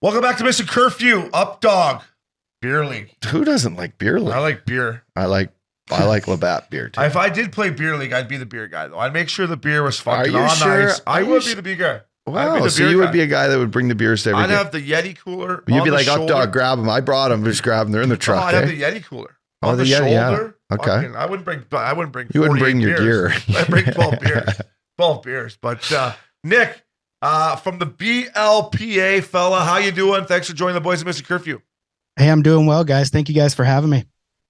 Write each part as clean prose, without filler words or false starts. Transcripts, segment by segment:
Welcome back to Missin Curfew. Up dog. Beer league. Who doesn't like beer league? I like beer. I like Labatt beer too. If I did play beer league, I'd be the beer guy though. I'd make sure the beer was fucking Are you on sure? ice. I would be the beer guy. Wow, so you would be a guy that would bring the beers to every I'd game. have the Yeti cooler. You'd be like, up up dog, grab them. I brought them. Just grab them. They're in the truck. I'd have the Yeti cooler. Oh, On the Yeti, shoulder. yeah. Okay. Fucking, I wouldn't bring. You wouldn't bring your beers. gear. I'd bring 12 beers. 12 beers. But Nick, from the BLPA fella, how you doing? Thanks for joining the boys at Missin Curfew. Hey, I'm doing well, guys. Thank you guys for having me.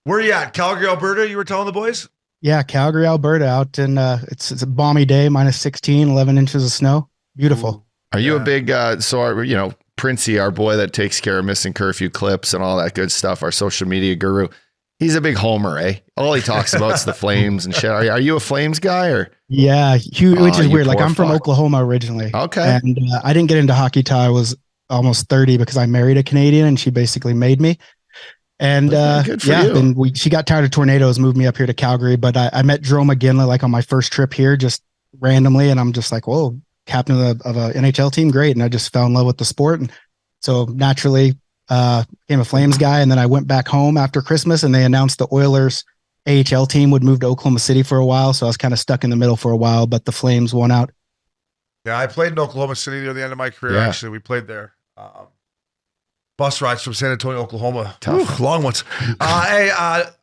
Where are you at? Calgary, Alberta, you were telling the boys? Yeah, Calgary, Alberta, out in it's a balmy day, minus 16, 11 inches of snow. Beautiful. Ooh. Are you a big Princey, our boy that takes care of Missin Curfew clips and all that good stuff, our social media guru? He's a big homer, eh? All he talks about is the Flames and shit. Are you a Flames guy or? Yeah, which is weird. Like I'm from fuck. Oklahoma originally. Okay. And I didn't get into hockey till I was almost 30 because I married a Canadian and she basically made me. And good for you. then she got tired of tornadoes, moved me up here to Calgary. But I met Drew McGinley like on my first trip here, just randomly, and I'm just like, whoa, captain of a NHL team, great. And I just fell in love with the sport, and so naturally became a Flames guy. And then I went back home after Christmas, and they announced the Oilers AHL team would move to Oklahoma City for a while, so I was kind of stuck in the middle for a while. But the Flames won out. Yeah, I played in Oklahoma City near the end of my career. Yeah. Actually, we played there. Bus rides from San Antonio, Oklahoma. Tough. Long ones. Hey,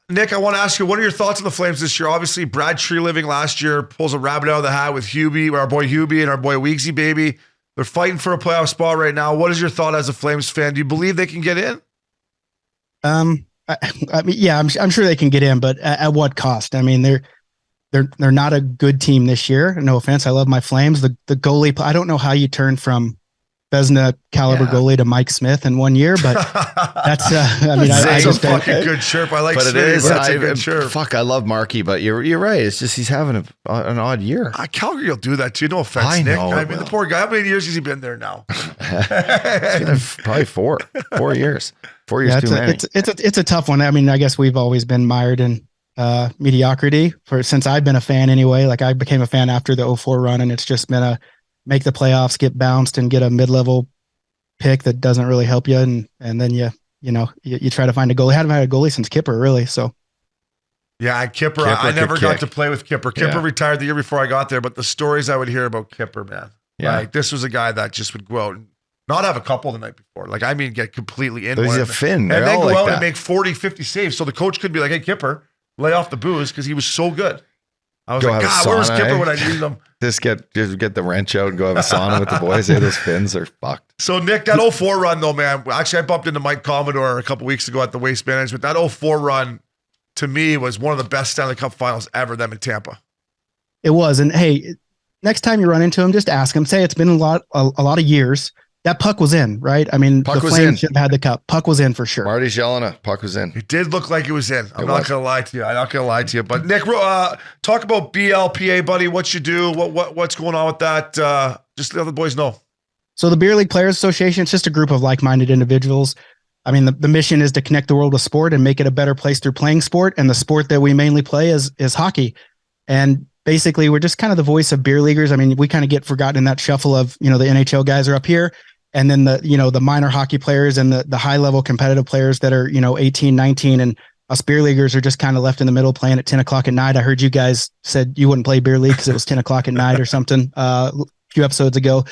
Nick, I want to ask you, what are your thoughts on the Flames this year? Obviously, Brad Treliving last year pulls a rabbit out of the hat with Hubie, our boy Hubie and our boy Weegsy baby. They're fighting for a playoff spot right now. What is your thought as a Flames fan? Do you believe they can get in? I mean, yeah, I'm sure they can get in, but at what cost? I mean, they're not a good team this year. No offense, I love my Flames. The goalie, I don't know how you turn from Vezina caliber goalie to Mike Smith in 1 year, but that's I mean, I just a fucking good chirp. I like but Smitty, it is. but that's a good chirp. Fuck, I love Markey, but you're right. It's just he's having an odd year. Calgary will do that too. No offense, I Nick. know I it mean, the will. poor guy. How many years has he been there now? It's been probably 4 years. 4 years too many. It's a tough one. I mean, I guess we've always been mired in mediocrity since I've been a fan anyway. Like I became a fan after the 2004 run, and it's just been a make the playoffs, get bounced, and get a mid-level pick that doesn't really help you, and then you try to find a goalie. I haven't had a goalie since Kipper, really. So yeah, Kipper I never got to play with Kipper. Kipper retired the year before I got there, but the stories I would hear about Kipper, man. Yeah. Like this was a guy that just would go out and not have a couple the night before. Like, I mean, get completely in. He's a Finn. And then go like out that. and make 40, 50 saves. So the coach could be like, hey, Kipper, lay off the booze because he was so good. I was like, God, where was Kipper when I needed him? Just get the wrench out and go have a sauna with the boys. Hey, those Finns are fucked. So, Nick, that 04 run, though, man, actually, I bumped into Mike Commodore a couple weeks ago at the Waste Management. That 04 run, to me, was one of the best Stanley Cup finals ever, them in Tampa. it was. And hey, next time you run into him, just ask him. Say it's been a lot of years. That puck was in, right? I mean, the Flames should have had the cup. Puck was in for sure. Marty's yelling it. Puck was in. It did look like it was in. I'm not going to lie to you. I'm not going to lie to you. But Nick, talk about BLPA, buddy. What you do? What's going on with that? Just let the boys know. So the Beer League Players Association, it's just a group of like-minded individuals. I mean, the mission is to connect the world with sport and make it a better place through playing sport. And the sport that we mainly play is hockey. And basically, we're just kind of the voice of beer leaguers. I mean, we kind of get forgotten in that shuffle of, the NHL guys are up here. And then the minor hockey players and the high level competitive players that are, 18, 19, and us beer leaguers are just kind of left in the middle playing at 10 o'clock at night. I heard you guys said you wouldn't play beer league because it was 10 o'clock at night or something a few episodes ago.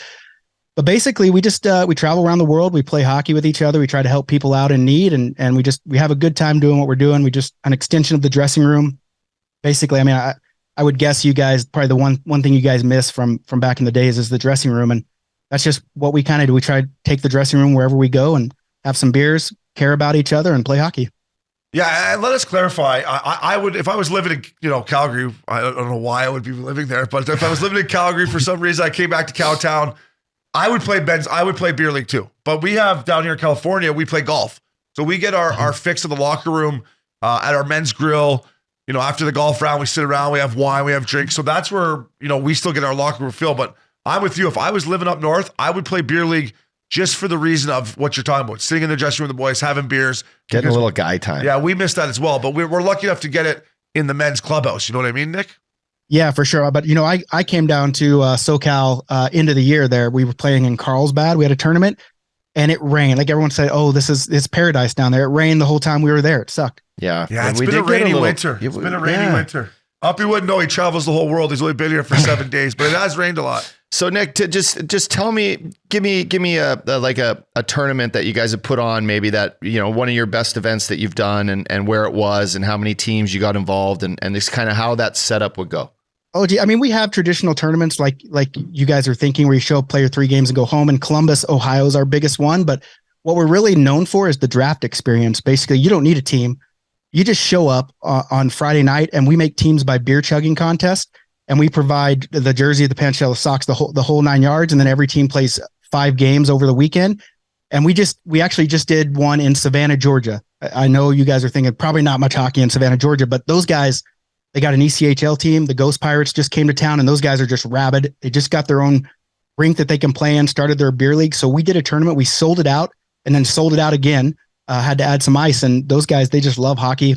But basically we just, we travel around the world. We play hockey with each other. We try to help people out in need. And we have a good time doing what we're doing. We just an extension of the dressing room. Basically, I mean, I would guess you guys, probably the one thing you guys miss from back in the days is the dressing room. And that's just what we kind of do. We try to take the dressing room wherever we go and have some beers, care about each other, and play hockey. Yeah, and let us clarify. I would, if I was living in, Calgary, I don't know why I would be living there, but if I was living in Calgary for some reason, I came back to Cowtown, I would play beer league too. But we have down here in California, we play golf. So we get our fix of the locker room at our men's grill. After the golf round, we sit around, we have wine, we have drinks. So that's where, we still get our locker room filled. But I'm with you. If I was living up north, I would play beer league just for the reason of what you're talking about. Sitting in the dressing room with the boys, having beers. Getting a little guy time. Yeah, we missed that as well. But we're lucky enough to get it in the men's clubhouse. You know what I mean, Nick? Yeah, for sure. But, I came down to SoCal end of the year there. We were playing in Carlsbad. We had a tournament. and it rained. Like everyone said, oh, it's paradise down there. It rained the whole time we were there. It sucked. Yeah. Yeah, it's been a rainy winter. It's been a rainy winter. Uppy wouldn't know. He travels the whole world. He's only been here for 7 days, but it has rained a lot. So Nick, to just tell me, give me a tournament that you guys have put on, maybe that, one of your best events that you've done, and where it was and how many teams you got involved, and this kind of how that setup would go. Oh, gee, I mean, we have traditional tournaments like you guys are thinking, where you show up, play your 3 games and go home. And Columbus, Ohio is our biggest one. But what we're really known for is the draft experience. Basically, you don't need a team. You just show up on Friday night, and we make teams by beer chugging contest. And we provide the jersey, the pants, shell, the socks, the whole 9 yards. And then every team plays 5 games over the weekend. And we actually just did one in Savannah, Georgia. I know you guys are thinking probably not much hockey in Savannah, Georgia, but those guys, they got an ECHL team. The Ghost Pirates just came to town, and those guys are just rabid. They just got their own rink that they can play in, started their beer league. So we did a tournament. We sold it out and then sold it out again. Had to add some ice, and those guys, they just love hockey.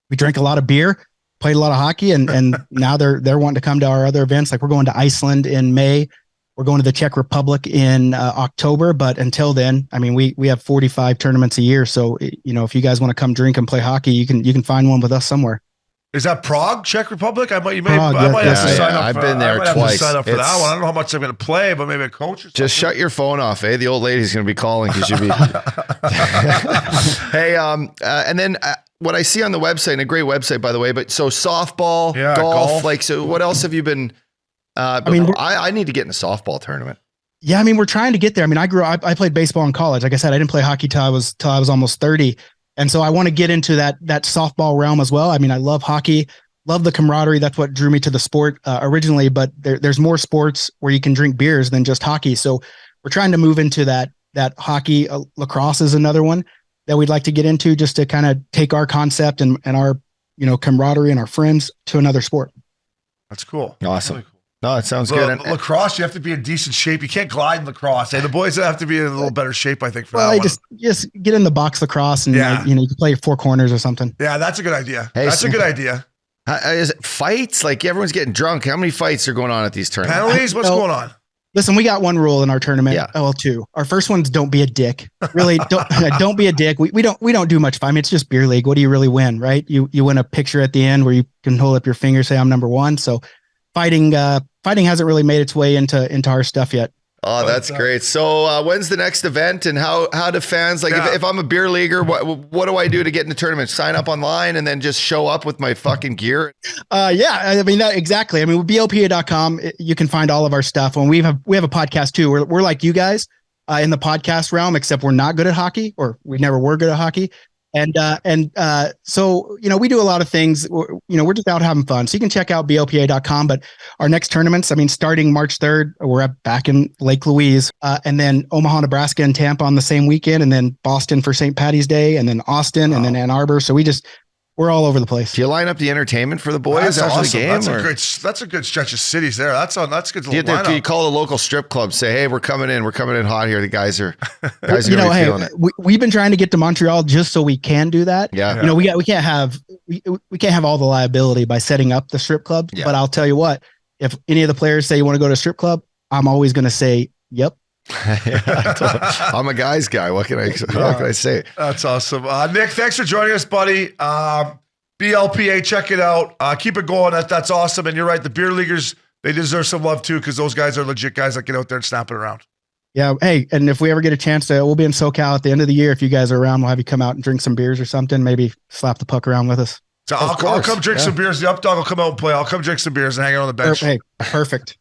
We drank a lot of beer, played a lot of hockey, and now they're wanting to come to our other events. Like we're going to Iceland in May. We're going to the Czech Republic in October. But until then, I mean, we have 45 tournaments a year. So, if you guys want to come drink and play hockey, you can find one with us somewhere. Is that Prague, Czech Republic? I might have to sign up. I've been there twice. Sign up for that one. I don't know how much I'm going to play, but maybe a coach or something. Just shut your phone off, eh? The old lady's going to be calling because you'll be. Hey, and then what I see on the website, and a great website, by the way, but so softball, golf, like, so what else have you been? I need to get in a softball tournament. Yeah, I mean, we're trying to get there. I mean, I I played baseball in college. Like I said, I didn't play hockey till I was almost 30. And so I want to get into that softball realm as well. I mean, I love hockey, love the camaraderie. That's what drew me to the sport originally, but there's more sports where you can drink beers than just hockey. So we're trying to move into that hockey. Lacrosse is another one that we'd like to get into, just to kind of take our concept and our, camaraderie and our friends to another sport. That's cool. Awesome. Really cool. No, it sounds good. And lacrosse, you have to be in decent shape. You can't glide in lacrosse. Hey, the boys have to be in a little better shape, I think, for that one. Just get in the box lacrosse and you can play 4 corners or something. Yeah, that's a good idea. Hey, that's a good idea. Is it fights? Like everyone's getting drunk. How many fights are going on at these tournaments? Penalties? What's going on? Listen, we got one rule in our tournament. Yeah. Oh, well, 2. Our first one's don't be a dick. Really, don't be a dick. We don't do much fun. I mean, it's just beer league. What do you really win, right? You win a picture at the end where you can hold up your finger, say I'm number 1. So fighting hasn't really made its way into our stuff yet. Oh, that's great. So when's the next event, and how do fans, like, if I'm a beer leaguer, what do I do to get in the tournament? Sign up online and then just show up with my fucking gear? Yeah, I mean, exactly. I mean, with BLPA.com, you can find all of our stuff. And we have a podcast too. We're like you guys in the podcast realm, except we're not good at hockey, or we never were good at hockey. And so, we do a lot of things, we're just out having fun. So you can check out BLPA.com, but our next tournaments, I mean, starting March 3rd, we're back in Lake Louise, and then Omaha, Nebraska and Tampa on the same weekend, and then Boston for St. Patty's Day, and then Austin, and then Ann Arbor. So we're all over the place. Do you line up the entertainment for the boys after awesome. the game? That's a good stretch of cities there. That's good. Do you call the local strip club, say, hey, we're coming in hot here. The guys are feeling it. We've been trying to get to Montreal just so we can do that. Yeah. We can't have all the liability by setting up the strip club. Yeah. But I'll tell you what, if any of the players say you want to go to a strip club, I'm always going to say, yep. I'm a guy's guy. What can I say? That's awesome. Nick, thanks for joining us, buddy. BLPA, check it out. Keep it going. That's awesome. And you're right. The beer leaguers, they deserve some love too, because those guys are legit guys that get out there and snap it around. Yeah. Hey, and if we ever get a chance we'll be in SoCal at the end of the year. If you guys are around, we'll have you come out and drink some beers or something. Maybe slap the puck around with us. So I'll come drink some beers. The Up Dog will come out and play. I'll come drink some beers and hang out on the bench. Hey, perfect.